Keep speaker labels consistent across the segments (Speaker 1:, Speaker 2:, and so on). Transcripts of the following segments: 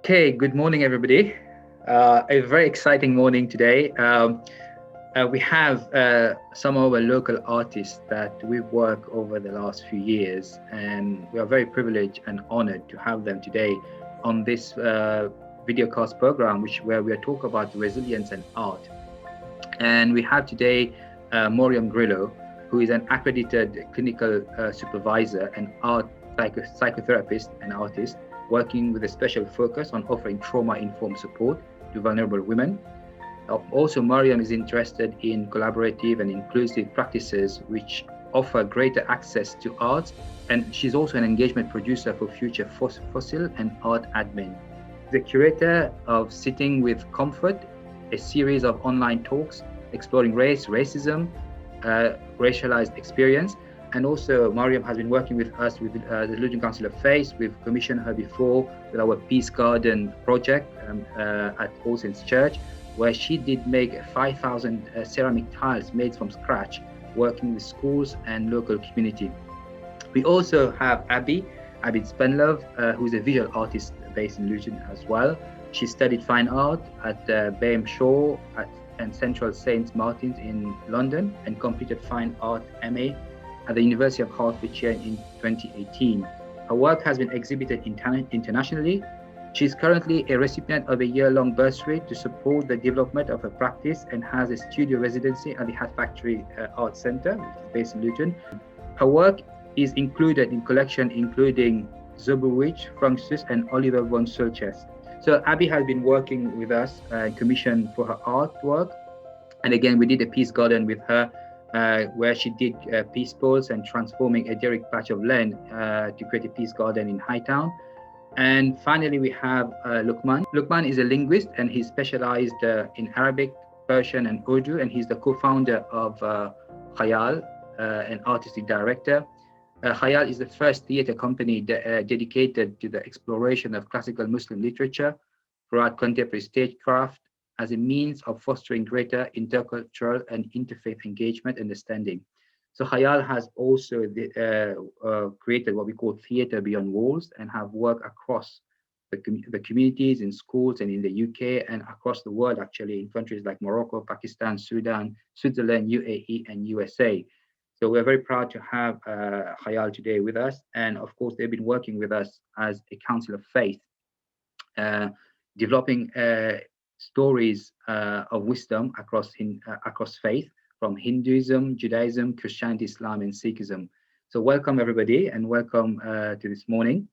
Speaker 1: Okay, good morning, everybody. A very exciting morning today. We have some of our local artists that we've worked over the last few years, and we are very privileged and honored to have them today on this videocast program, where we are talking about resilience and art. And we have today Moriam Grillo, who is an accredited clinical supervisor and art psychotherapist and artist, working with a special focus on offering trauma-informed support to vulnerable women. Also, Mariam is interested in collaborative and inclusive practices which offer greater access to art, and she's also an engagement producer for Future Fossil and Art Admin. The curator of Sitting with Comfort, a series of online talks exploring race, racism, racialized experience. And also, Mariam has been working with us with the Luton Council of Faith. We've commissioned her before with our Peace Garden project at All Saints Church, where she did make 5,000 ceramic tiles made from scratch, working with schools and local community. We also have Abi Spendlove, who's a visual artist based in Luton as well. She studied fine art at Bayham Shaw and Central St. Martin's in London, and completed fine art MA at the University of Hertfordshire in 2018. Her work has been exhibited internationally. She is currently a recipient of a year-long bursary to support the development of her practice, and has a studio residency at the Hat Factory Art Centre, which is based in Luton. Her work is included in collection including Zobowitz, Francis, and Oliver von Solches. So Abby has been working with us, commissioned for her artwork. And again, we did a Peace Garden with her, where she did peace poles and transforming a derelict patch of land to create a peace garden in Hightown. And finally, we have Luqman. Luqman is a linguist, and he's specialized in Arabic, Persian, and Urdu, and he's the co-founder of Khayaal, an artistic director. Khayaal is the first theatre company dedicated to the exploration of classical Muslim literature throughout contemporary stagecraft, as a means of fostering greater intercultural and interfaith engagement and understanding. So Khayaal has also created what we call Theatre Beyond Walls, and have worked across the communities in schools and in the UK and across the world, actually, in countries like Morocco, Pakistan, Sudan, Switzerland, UAE, and USA. So we're very proud to have Khayaal today with us. And of course, they've been working with us as a council of faith, developing stories of wisdom across faith, from Hinduism, Judaism, Christianity, Islam, and Sikhism. So welcome, everybody, and welcome to this morning.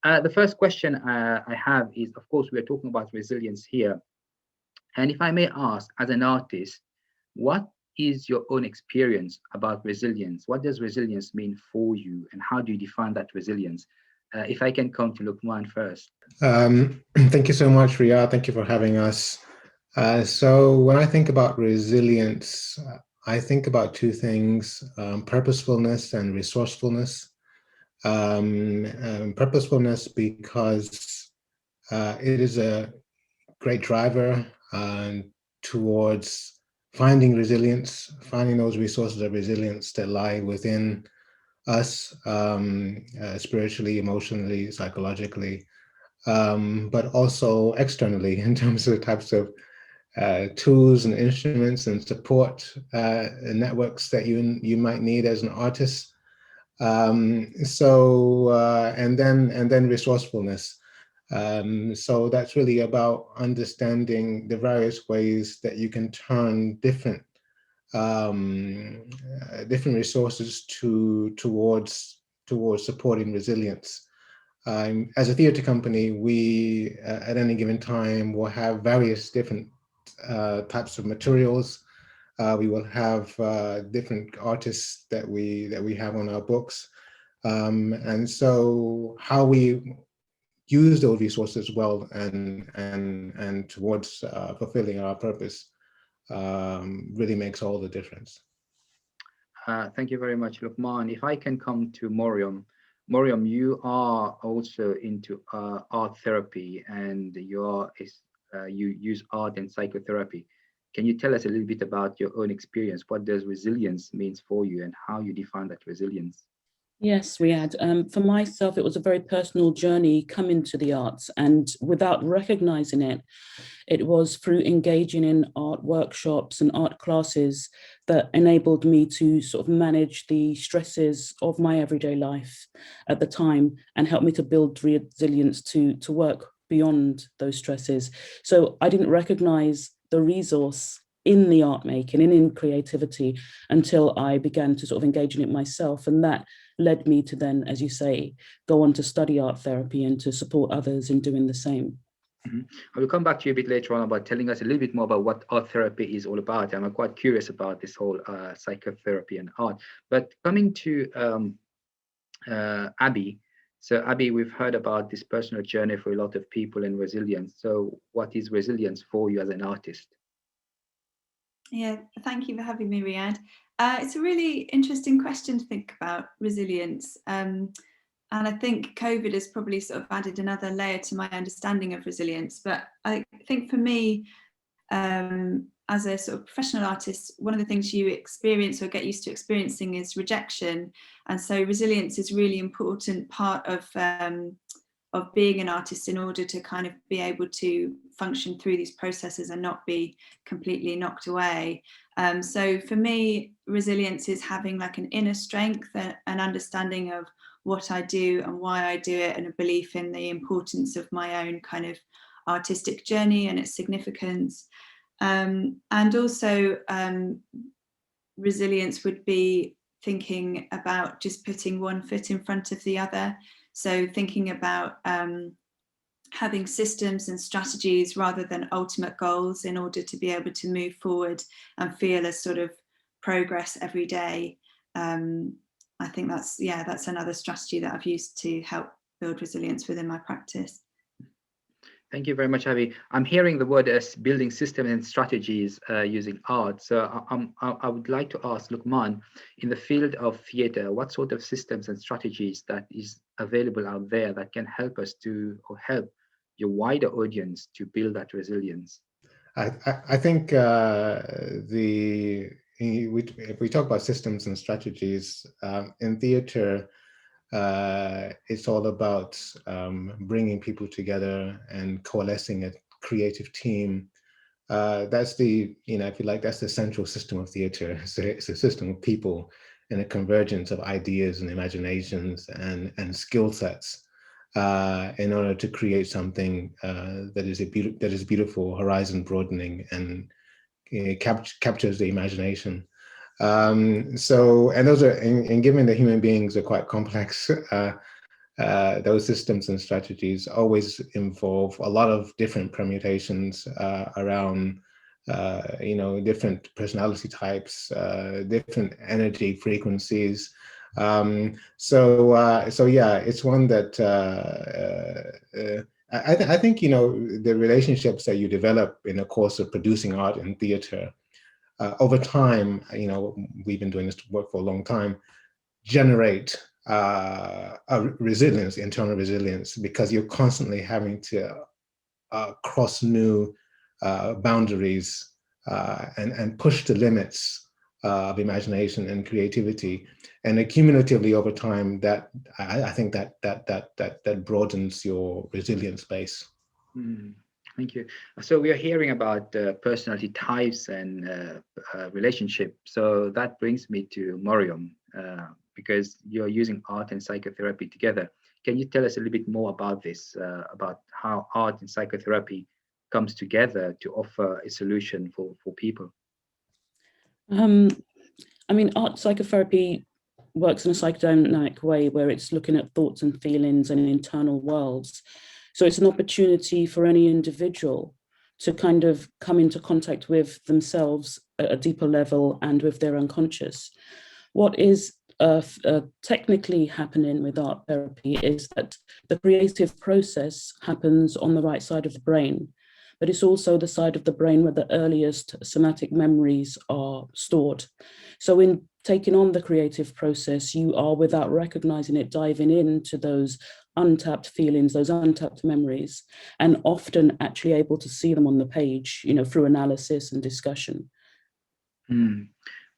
Speaker 1: The first question I have is, of course, we are talking about resilience here. And if I may ask, as an artist, what is your own experience about resilience? What does resilience mean for you, and how do you define that resilience? If I can come to Luqman first.
Speaker 2: Thank you so much, Riyad. Thank you for having us. So when I think about resilience, I think about two things, purposefulness and resourcefulness. Purposefulness because it is a great driver towards finding resilience, finding those resources of resilience that lie within us, spiritually, emotionally, psychologically, but also externally in terms of the types of tools and instruments and support networks that you might need as an artist. And then resourcefulness. So that's really about understanding the various ways that you can turn different resources towards supporting resilience. As a theatre company, we at any given time will have various different types of materials. We will have different artists that we have on our books, and so how we use those resources well and towards fulfilling our purpose really makes all the difference.
Speaker 1: Thank you very much, Luqman. If I can come to Moriam. Moriam, you are also into art therapy, and you use art and psychotherapy. Can you tell us a little bit about your own experience? What does resilience means for you, and how you define that resilience?
Speaker 3: Yes, Riyadh. For myself, it was a very personal journey coming to the arts, and without recognizing it, it was through engaging in art workshops and art classes that enabled me to sort of manage the stresses of my everyday life at the time and helped me to build resilience to work beyond those stresses. So I didn't recognize the resource in the art making and in creativity until I began to sort of engage in it myself. And that led me to then, as you say, go on to study art therapy and to support others in doing the same.
Speaker 1: Mhm. I will come back to you a bit later on about telling us a little bit more about what art therapy is all about. I'm quite curious about this whole psychotherapy and art. But coming to Abi, so Abi, we've heard about this personal journey for a lot of people and resilience. So, what is resilience for you as an artist?
Speaker 4: Yeah, thank you for having me, Riyadh. It's a really interesting question to think about, resilience. And I think COVID has probably sort of added another layer to my understanding of resilience. But I think for me, as a sort of professional artist, one of the things you experience or get used to experiencing is rejection. And so resilience is a really important part of being an artist in order to kind of be able to function through these processes and not be completely knocked away. So for me, resilience is having like an inner strength, an understanding of what I do and why I do it, and a belief in the importance of my own kind of artistic journey and its significance. And also resilience would be thinking about just putting one foot in front of the other. So thinking about having systems and strategies rather than ultimate goals in order to be able to move forward and feel a sort of progress every day. I think that's another strategy that I've used to help build resilience within my practice.
Speaker 1: Thank you very much, Avi. I'm hearing the word as building systems and strategies using art. So I would like to ask Luqman, in the field of theatre, what sort of systems and strategies that is available out there that can help us to, or help your wider audience to build that resilience?
Speaker 2: I think if we talk about systems and strategies in theatre, it's all about bringing people together and coalescing a creative team. That's the, if you like, that's the central system of theatre. It's a system of people and a convergence of ideas and imaginations and skill sets in order to create something that is beautiful, horizon broadening, and captures the imagination. And those are, and given that human beings are quite complex, those systems and strategies always involve a lot of different permutations around, different personality types, different energy frequencies. So yeah, it's one that I think, the relationships that you develop in the course of producing art and theatre over time, we've been doing this work for a long time, generate a resilience, internal resilience, because you're constantly having to cross new boundaries and push the limits of imagination and creativity, and accumulatively over time, that I think that broadens your resilience base.
Speaker 1: Thank you. So we are hearing about personality types and relationship. So that brings me to Moriam, because you're using art and psychotherapy together. Can you tell us a little bit more about this, about how art and psychotherapy comes together to offer a solution for people?
Speaker 3: Art psychotherapy works in a psychodynamic way where it's looking at thoughts and feelings and internal worlds. So it's an opportunity for any individual to kind of come into contact with themselves at a deeper level and with their unconscious. What is technically happening with art therapy is that the creative process happens on the right side of the brain, but it's also the side of the brain where the earliest somatic memories are stored. So in taking on the creative process, you are, without recognizing it, diving into those untapped feelings, those untapped memories, and often actually able to see them on the page, through analysis and discussion.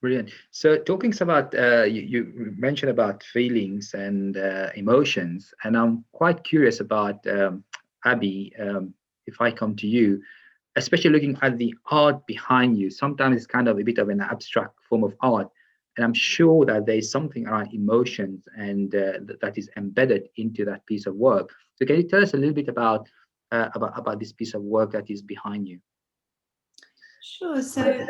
Speaker 1: Brilliant. So talking about, you mentioned about feelings and emotions, and I'm quite curious about Abi. If I come to you, especially looking at the art behind you, sometimes it's kind of a bit of an abstract form of art, and I'm sure that there's something around emotions and that is embedded into that piece of work. So can you tell us a little bit about this piece of work that is behind you?
Speaker 4: Sure. So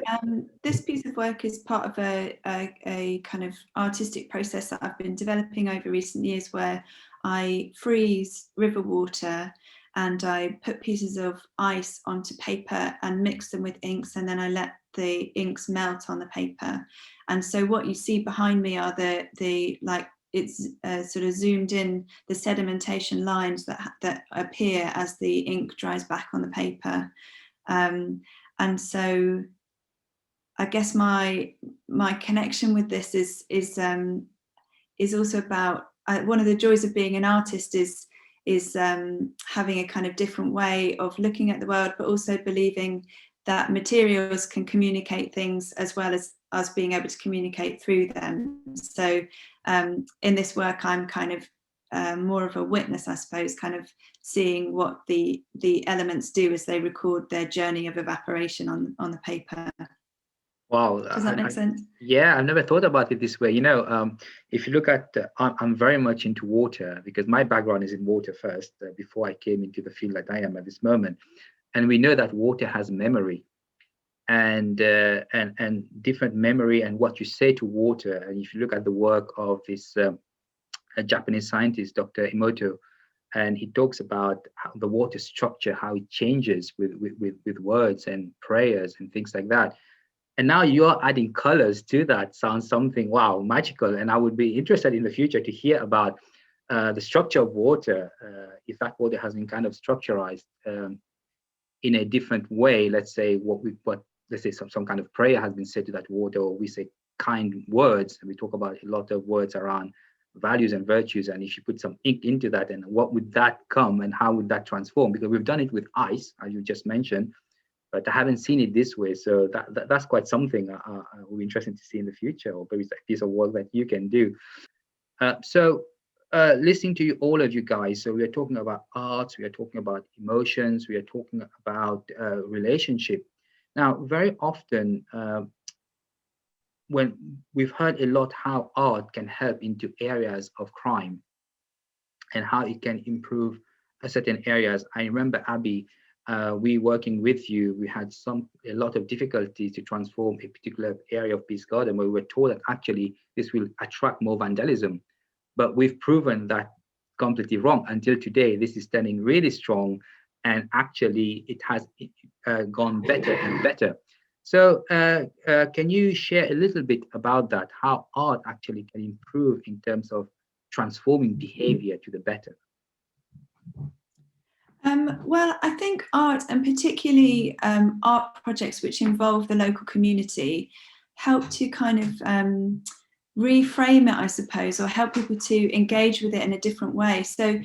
Speaker 4: this piece of work is part of a kind of artistic process that I've been developing over recent years, where I freeze river water and I put pieces of ice onto paper and mix them with inks, and then I let the inks melt on the paper. And so what you see behind me are the like, it's sort of zoomed in, the sedimentation lines that appear as the ink dries back on the paper. And so I guess my connection with this is also about one of the joys of being an artist is having a kind of different way of looking at the world, but also believing that materials can communicate things as well as us being able to communicate through them. So in this work, I'm kind of more of a witness, I suppose, kind of seeing what the elements do as they record their journey of evaporation on the paper.
Speaker 1: Wow.
Speaker 4: Does that make sense?
Speaker 1: Yeah, I've never thought about it this way. If you look at, I'm very much into water because my background is in water first, before I came into the field that I am at this moment. And we know that water has memory and different memory and what you say to water. And if you look at the work of this a Japanese scientist, Dr. Emoto, and he talks about how the water structure, how it changes with words and prayers and things like that. And now you're adding colors to that. Sounds something, wow, magical. And I would be interested in the future to hear about the structure of water, if that water has been kind of structurized in a different way. Let's say let's say some kind of prayer has been said to that water, or we say kind words. And we talk about a lot of words around values and virtues, and if you put some ink into that, and what would that come and how would that transform? Because we've done it with ice, as you just mentioned, but I haven't seen it this way. So that's quite something will be interesting to see in the future, or maybe it's a piece of work that you can do. Listening to all of you guys, so we are talking about arts, we are talking about emotions, we are talking about relationship. Now, very often, when we've heard a lot how art can help into areas of crime and how it can improve certain areas. I remember, Abi, we working with you, we had a lot of difficulties to transform a particular area of Peace Garden where we were told that actually this will attract more vandalism. But we've proven that completely wrong. Until today, this is standing really strong, and actually it has gone better and better. So can you share a little bit about that, how art actually can improve in terms of transforming behavior to the better?
Speaker 4: Well, I think art, and particularly art projects which involve the local community, help to kind of reframe it, I suppose, or help people to engage with it in a different way. So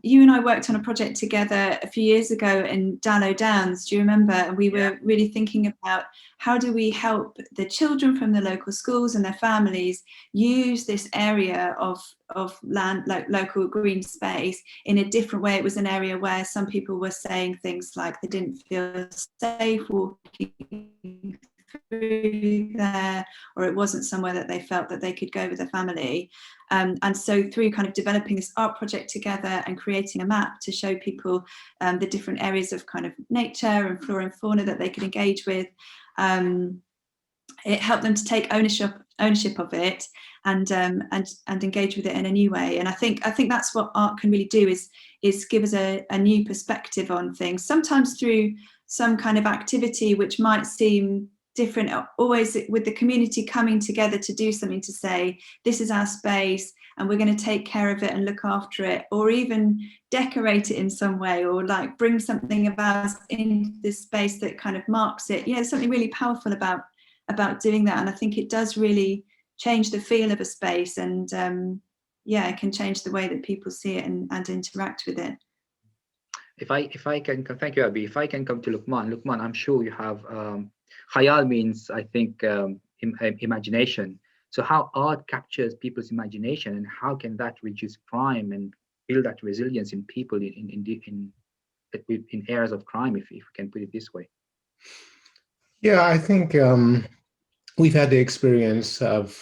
Speaker 4: you and I worked on a project together a few years ago in Dallow Downs, do you remember? And we were really thinking about how do we help the children from the local schools and their families use this area of land, like local green space, in a different way. It was an area where some people were saying things like they didn't feel safe walking through there, or it wasn't somewhere that they felt that they could go with their family. And so through kind of developing this art project together and creating a map to show people the different areas of kind of nature and flora and fauna that they could engage with, it helped them to take ownership of it and engage with it in a new way. And I think that's what art can really do, is give us a new perspective on things, sometimes through some kind of activity which might seem different, always with the community coming together to do something, to say this is our space and we're going to take care of it and look after it, or even decorate it in some way, or like bring something of ours into this space that kind of marks it. Something really powerful about doing that. And I think it does really change the feel of a space, and it can change the way that people see it and interact with it.
Speaker 1: If I can, thank you, Abi. If I can come to Luqman, I'm sure you have, Khayaal means, I think, imagination. So how art captures people's imagination, and how can that reduce crime and build that resilience in people in areas of crime, if we can put it this way?
Speaker 2: Yeah, I think we've had the experience of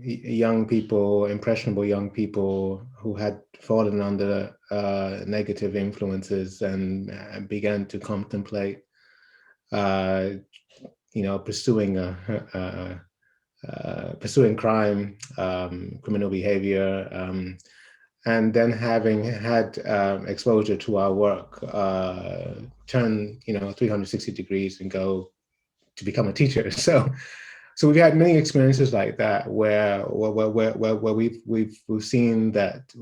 Speaker 2: young people, impressionable young people who had fallen under negative influences and began to contemplate, pursuing crime, criminal behavior, and then having had exposure to our work, turn 360 degrees and go to become a teacher. So we've had many experiences like that where we've seen that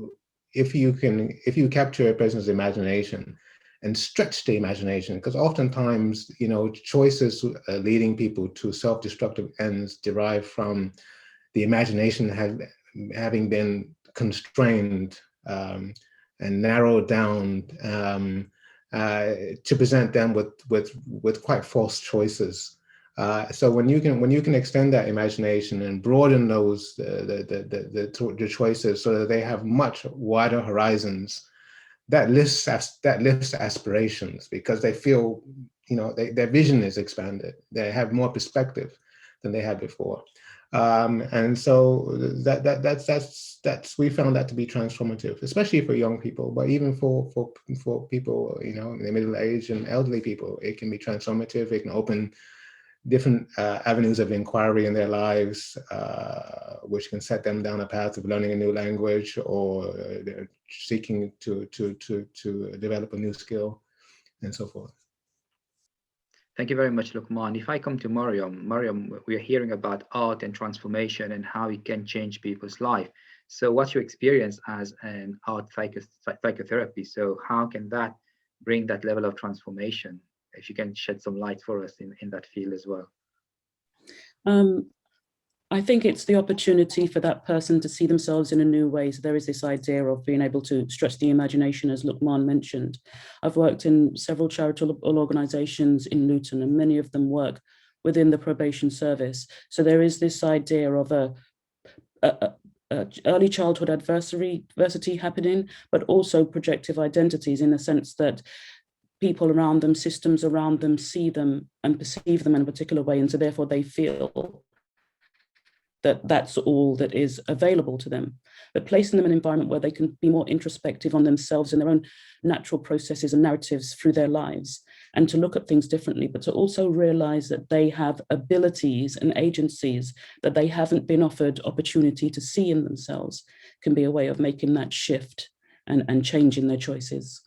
Speaker 2: if you capture a person's imagination and stretch the imagination, because oftentimes choices leading people to self-destructive ends derive from the imagination having been constrained and narrowed down to present them with quite false choices. So when you can extend that imagination and broaden those the choices so that they have much wider horizons, that lifts aspirations, because they feel their vision is expanded. They have more perspective than they had before, and so that's we found that to be transformative, especially for young people, but even for people in the middle age and elderly people. It can be transformative. It can open different avenues of inquiry in their lives, which can set them down a path of learning a new language, or they're seeking to develop a new skill, and so forth.
Speaker 1: Thank you very much, Luqman. If I come to Moriam, we are hearing about art and transformation and how it can change people's life. So what's your experience as an art psychotherapy? So how can that bring that level of transformation? If you can shed some light for us in that field as well.
Speaker 3: I think it's the opportunity for that person to see themselves in a new way. So there is this idea of being able to stretch the imagination, as Luqman mentioned. I've worked in several charitable organizations in Luton, and many of them work within the probation service. So there is this idea of a early childhood adversity happening, but also projective identities, in the sense that people around them, systems around them, see them and perceive them in a particular way. And so therefore they feel that that's all that is available to them. But placing them in an environment where they can be more introspective on themselves and their own natural processes and narratives through their lives, and to look at things differently, but to also realize that they have abilities and agencies that they haven't been offered opportunity to see in themselves, can be a way of making that shift and changing their choices.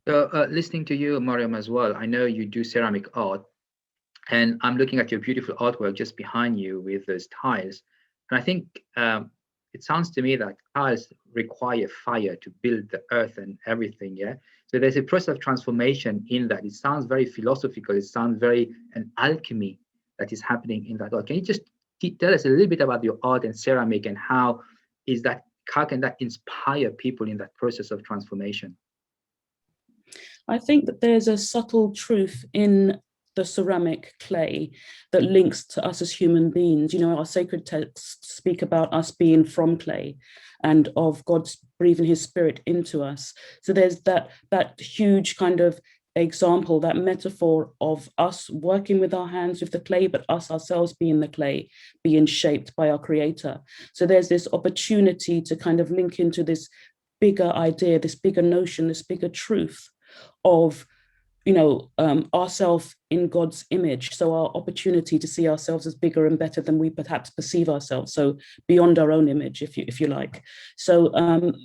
Speaker 1: So listening to you, Moriam, as well, I know you do ceramic art, and I'm looking at your beautiful artwork just behind you with those tiles. And I think it sounds to me that tiles require fire to build the earth and everything, yeah? So there's a process of transformation in that. It sounds very philosophical. It sounds very an alchemy that is happening in that art. Can you just tell us a little bit about your art and ceramic, and how can that inspire people in that process of transformation?
Speaker 3: I think that there's a subtle truth in the ceramic clay that links to us as human beings. Our sacred texts speak about us being from clay and of God breathing his spirit into us. So there's that huge kind of example, that metaphor of us working with our hands with the clay, but us ourselves being the clay, being shaped by our creator. So there's this opportunity to kind of link into this bigger idea, this bigger notion, this bigger truth of ourselves in God's image. So our opportunity to see ourselves as bigger and better than we perhaps perceive ourselves. So beyond our own image, if you like. So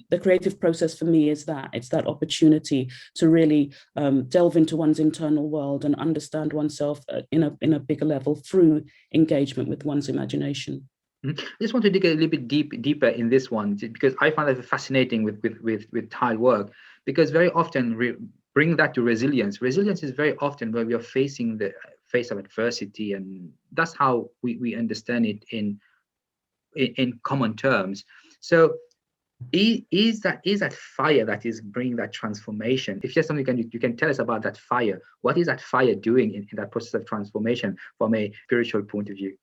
Speaker 3: the creative process for me is that it's that opportunity to really delve into one's internal world and understand oneself in a bigger level through engagement with one's imagination.
Speaker 1: I just want to dig a little bit deeper in this one, because I find that fascinating with tile work, because very often bring that to resilience. Resilience is very often where we are facing the face of adversity, and that's how we understand it in common terms. So Is that fire that is bringing that transformation? If there's something you can tell us about that fire, what is that fire doing in that process of transformation from a spiritual point of view?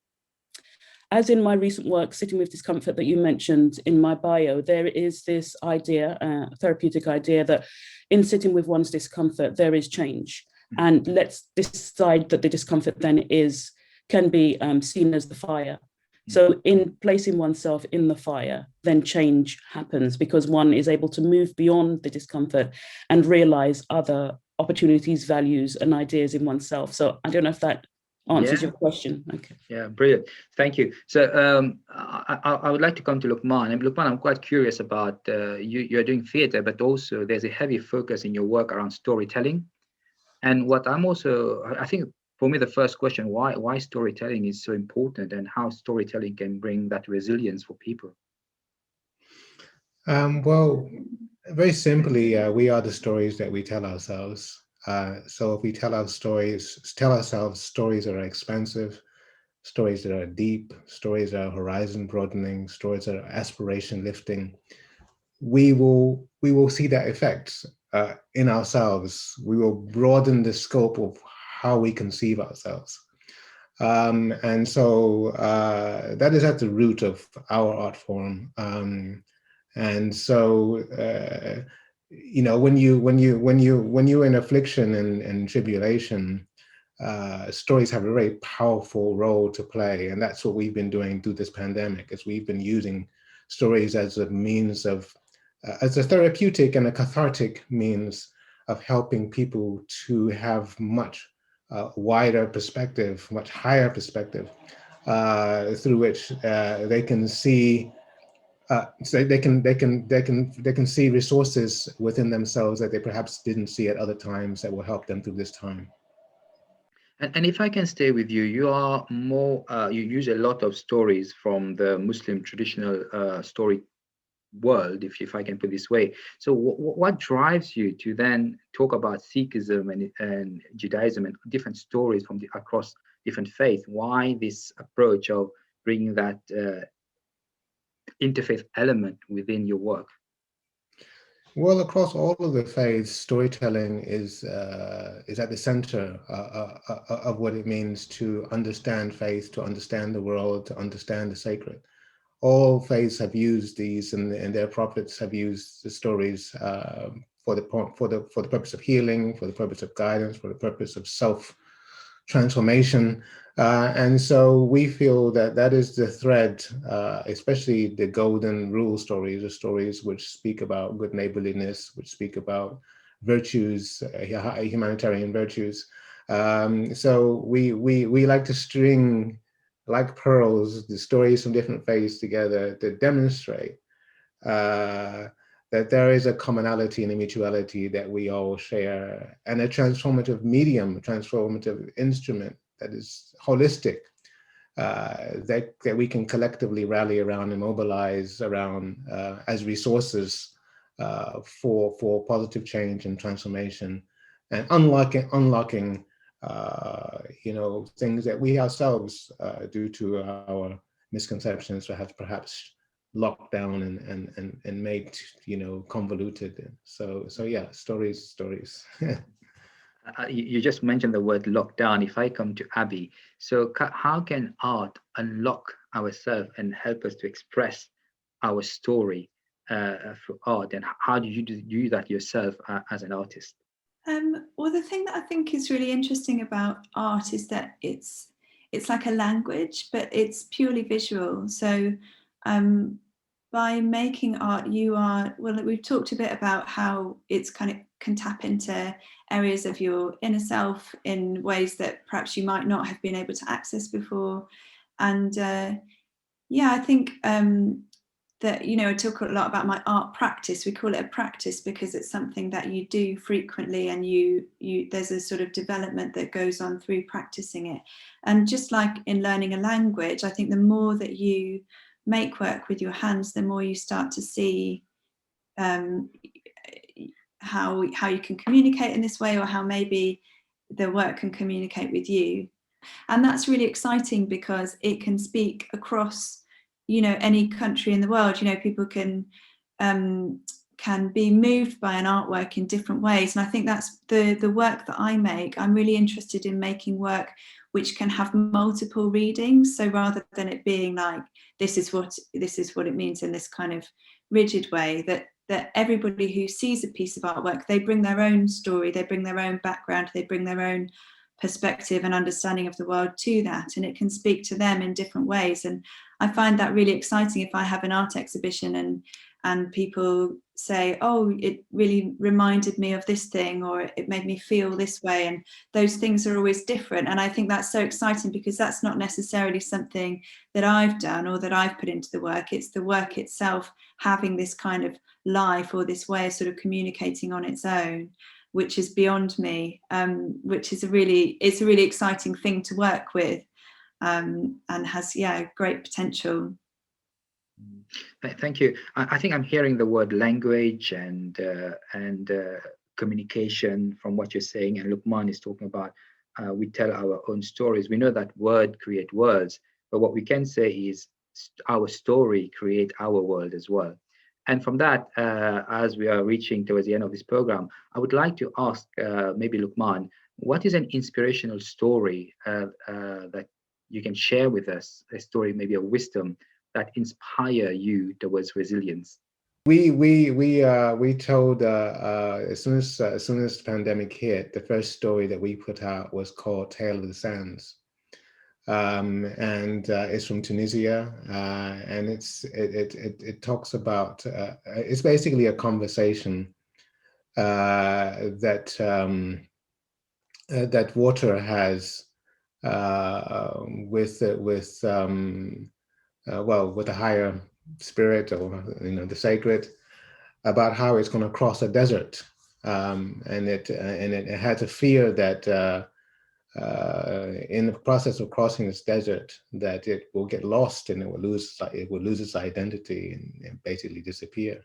Speaker 3: As in my recent work, Sitting with Discomfort, that you mentioned in my bio, there is this idea, therapeutic idea, that in sitting with one's discomfort, there is change. And let's decide that the discomfort then can be seen as the fire. So in placing oneself in the fire, then change happens, because one is able to move beyond the discomfort and realize other opportunities, values, and ideas in oneself. So I don't know if that answers your question. Okay.
Speaker 1: Yeah, brilliant. Thank you. So I would like to come to Luqman. And Luqman, I'm quite curious about you're doing theatre, but also there's a heavy focus in your work around storytelling. And what I think for me, the first question, why storytelling is so important, and how storytelling can bring that resilience for people.
Speaker 2: Well, very simply, we are the stories that we tell ourselves. So if we tell ourselves stories that are expansive, stories that are deep, stories that are horizon broadening, stories that are aspiration lifting, we will see that effect in ourselves. We will broaden the scope of how we conceive ourselves. And so that is at the root of our art form. And so, when you're in affliction and tribulation, stories have a very powerful role to play. And that's what we've been doing through this pandemic, is we've been using stories as a means of, as a therapeutic and a cathartic means of helping people to have much wider perspective, much higher perspective, through which they can see. So they can see resources within themselves that they perhaps didn't see at other times, that will help them through this time.
Speaker 1: And if I can stay with you, you are more you use a lot of stories from the Muslim traditional story world, if I can put it this way. So what drives you to then talk about Sikhism and Judaism and different stories from across different faiths? Why this approach of bringing that interfaith element within your work?
Speaker 2: Well, across all of the faiths, storytelling is at the center of what it means to understand faith, to understand the world, to understand the sacred. All faiths have used these, and their prophets have used the stories for the purpose of healing, for the purpose of guidance, for the purpose of self-transformation. And so we feel that is the thread, especially the golden rule stories, the stories which speak about good neighborliness, which speak about virtues, humanitarian virtues. So we like to string, like pearls, the stories from different faiths together to demonstrate that there is a commonality and a mutuality that we all share, and a transformative medium, a transformative instrument that is holistic, that we can collectively rally around and mobilize around as resources for positive change and transformation, and unlocking things that we ourselves, due to our misconceptions, have perhaps locked down and made convoluted. So yeah, stories.
Speaker 1: You just mentioned the word lockdown. If I come to Abi, so how can art unlock ourselves and help us to express our story through art, and how do you do that yourself as an artist?
Speaker 4: Well, the thing that I think is really interesting about art is that it's like a language, but it's purely visual. So by making art, we've talked a bit about how it's kind of can tap into areas of your inner self in ways that perhaps you might not have been able to access before. And I think that, I talk a lot about my art practice. We call it a practice because it's something that you do frequently, and there's a sort of development that goes on through practicing it. And just like in learning a language, I think the more that you make work with your hands, the more you start to see how you can communicate in this way, or how maybe the work can communicate with you. And that's really exciting because it can speak across any country in the world. People can can be moved by an artwork in different ways. And I think that's the work that I make. I'm really interested in making work which can have multiple readings. So rather than it being like, this is what it means in this kind of rigid way, that everybody who sees a piece of artwork, they bring their own story, they bring their own background, they bring their own perspective and understanding of the world to that, and it can speak to them in different ways. And I find that really exciting if I have an art exhibition and people say, oh, it really reminded me of this thing, or it made me feel this way, and those things are always different. And I think that's so exciting, because that's not necessarily something that I've done or that I've put into the work. It's the work itself having this kind of life, or this way of sort of communicating on its own, which is beyond me, which is it's a really exciting thing to work with, and has great potential.
Speaker 1: Thank you. I think I'm hearing the word language and communication from what you're saying, and Luqman is talking about we tell our own stories. We know that word create worlds, but what we can say is our story create our world as well. And from that, as we are reaching towards the end of this program, I would like to ask maybe Luqman, what is an inspirational story that you can share with us, a story maybe of wisdom that inspire you towards resilience?
Speaker 2: We told as soon as the pandemic hit, the first story that we put out was called Tale of the Sands, and it's from Tunisia, and it talks about it's basically a conversation that water has with a higher spirit, or the sacred, about how it's going to cross a desert, and it had a fear that in the process of crossing this desert, that it will get lost and it will lose its identity and basically disappear.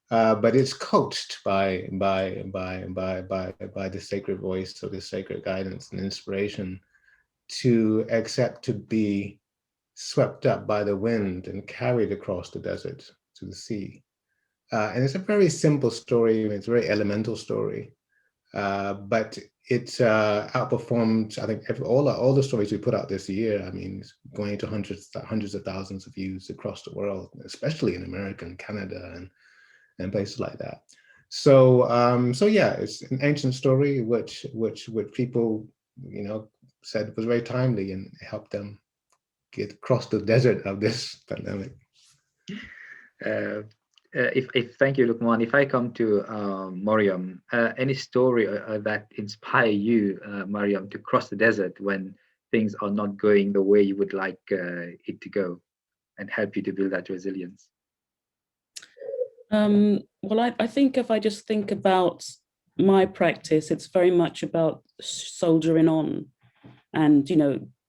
Speaker 2: But it's coached by the sacred voice, or the sacred guidance and inspiration, to accept to be swept up by the wind and carried across the desert to the sea. And it's a very simple story. It's a very elemental story, but it outperformed, I think, all the stories we put out this year. I mean, it's going to hundreds of thousands of views across the world, especially in America and Canada and places like that. So yeah, it's an ancient story which people said was very timely and helped them get across the desert of this pandemic.
Speaker 1: Thank you, Luqman. If I come to Moriam, any story that inspire you, Moriam, to cross the desert when things are not going the way you would like it to go, and help you to build that resilience?
Speaker 3: Well, I think if I just think about my practice, it's very much about soldiering on and,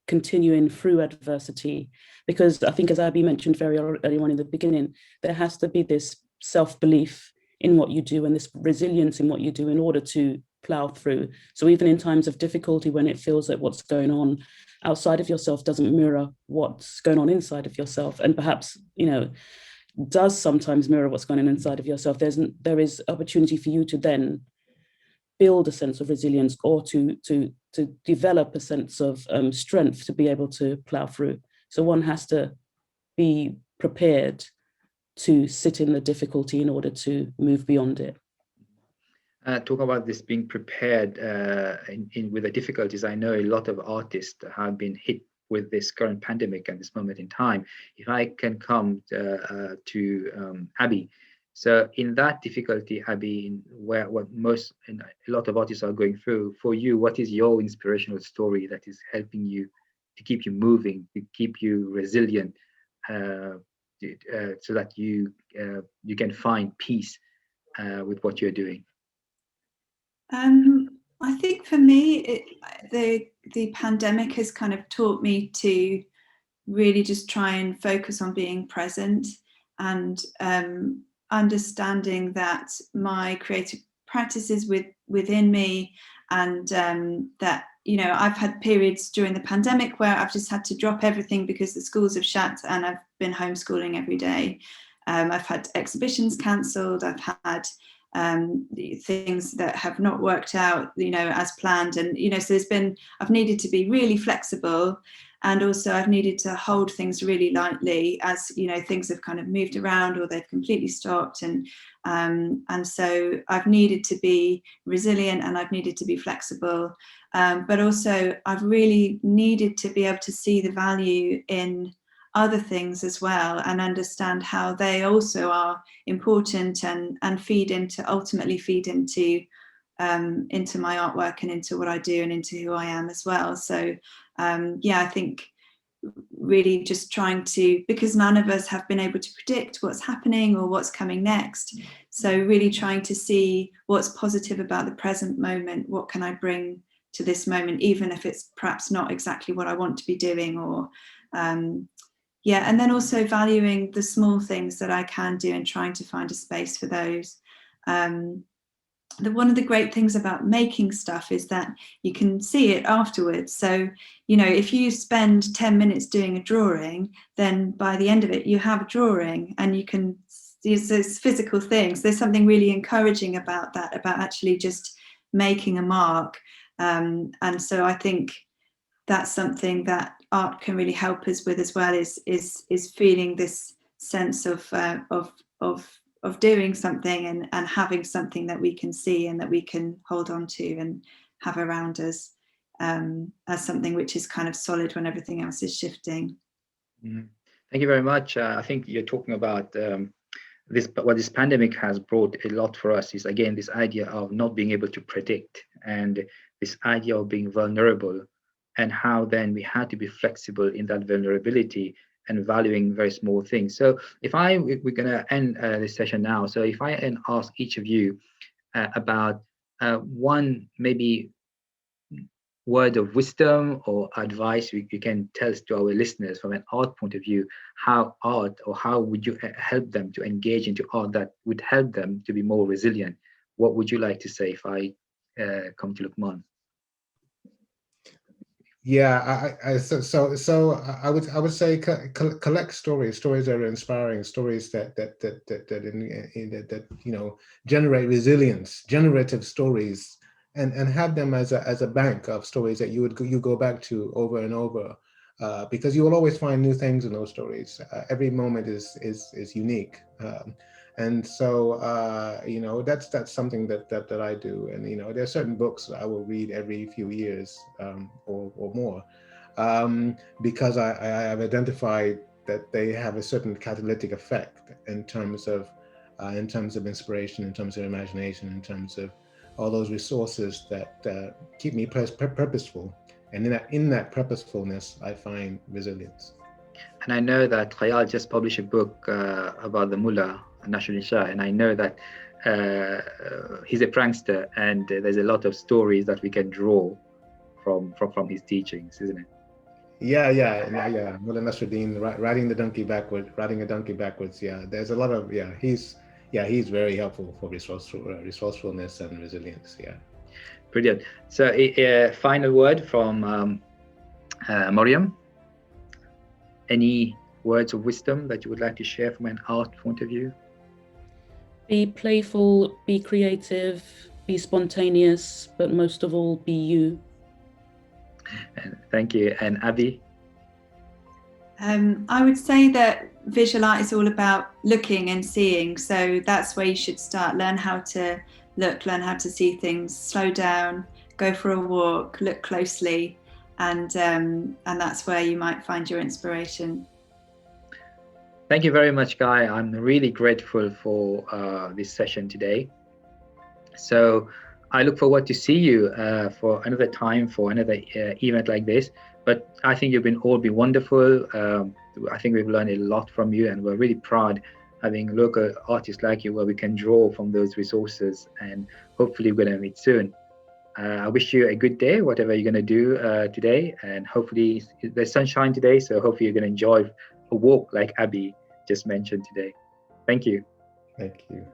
Speaker 3: continuing through adversity, because I think, as Abi mentioned very early on in the beginning, there has to be this self-belief in what you do and this resilience in what you do in order to plow through. So even in times of difficulty, when it feels like what's going on outside of yourself doesn't mirror what's going on inside of yourself, and perhaps, does sometimes mirror what's going on inside of yourself, there is opportunity for you to then build a sense of resilience, or to develop a sense of strength to be able to plow through. So one has to be prepared to sit in the difficulty in order to move beyond it.
Speaker 1: Talk about this being prepared with the difficulties. I know a lot of artists have been hit with this current pandemic at this moment in time. If I can come to Abi. So in that difficulty, Abi, a lot of artists are going through, for you, what is your inspirational story that is helping you to keep you moving, to keep you resilient, so that you can find peace with what you're doing?
Speaker 4: I think for me, the pandemic has kind of taught me to really just try and focus on being present, and understanding that my creative practice is within me, and that I've had periods during the pandemic where I've just had to drop everything because the schools have shut and I've been homeschooling every day, I've had exhibitions cancelled. I've had things that have not worked out, as planned. And, so I've needed to be really flexible. And also I've needed to hold things really lightly as, things have kind of moved around or they've completely stopped. And so I've needed to be resilient and I've needed to be flexible. But also I've really needed to be able to see the value in other things as well and understand how they also are important and ultimately feed into my artwork and into what I do and into who I am as well. So I think really just trying to, because none of us have been able to predict what's happening or what's coming next. So really trying to see what's positive about the present moment. What can I bring to this moment, even if it's perhaps not exactly what I want to be doing, or and then also valuing the small things that I can do and trying to find a space for those. One of the great things about making stuff is that you can see it afterwards. So, if you spend 10 minutes doing a drawing, then by the end of it, you have a drawing and you can use those physical things. There's something really encouraging about that, about actually just making a mark. And so I think that's something that art can really help us with as well, is feeling this sense of doing something and having something that we can see and that we can hold on to and have around us as something which is kind of solid when everything else is shifting.
Speaker 1: Thank you very much. I think you're talking about what this pandemic has brought a lot for us is, again, this idea of not being able to predict and this idea of being vulnerable, and how then we had to be flexible in that vulnerability and valuing very small things. So we're going to end this session now. So if I ask each of you about one maybe word of wisdom or advice you can tell to our listeners from an art point of view, how would you help them to engage into art that would help them to be more resilient? What would you like to say if I come to Luqman?
Speaker 2: Yeah, I would say collect stories that are inspiring, stories that generate resilience, generative stories, and have them as a bank of stories that you go back to over and over, because you will always find new things in those stories. Every moment is unique. And so, that's something that I do. And, there are certain books I will read every few years or more, because I have identified that they have a certain catalytic effect in terms of inspiration, in terms of imagination, in terms of all those resources that keep me purposeful. And in that purposefulness, I find resilience.
Speaker 1: And I know that Khayaal just published a book about the Mullah, National Shah, and I know that he's a prankster, and there's a lot of stories that we can draw from his teachings, isn't it?
Speaker 2: Yeah. Mullah Nasruddin, riding a donkey backwards. Yeah, there's a lot of he's very helpful for resourcefulness and resilience. Yeah.
Speaker 1: Brilliant. So a final word from Moriam. Any words of wisdom that you would like to share from an art point of view?
Speaker 3: Be playful, be creative, be spontaneous, but most of all, be you.
Speaker 1: Thank you. And Abi?
Speaker 4: I would say that visual art is all about looking and seeing. So that's where you should start. Learn how to look, learn how to see things, slow down, go for a walk, look closely, and that's where you might find your inspiration.
Speaker 1: Thank you very much, Guy. I'm really grateful for this session today. So I look forward to see you for another time, for another event like this. But I think you've all been wonderful. I think we've learned a lot from you, and we're really proud having local artists like you where we can draw from those resources, and hopefully we're going to meet soon. I wish you a good day, whatever you're going to do today, and hopefully there's sunshine today, so hopefully you're going to enjoy a walk like Abi just mentioned today. Thank you.
Speaker 2: Thank you.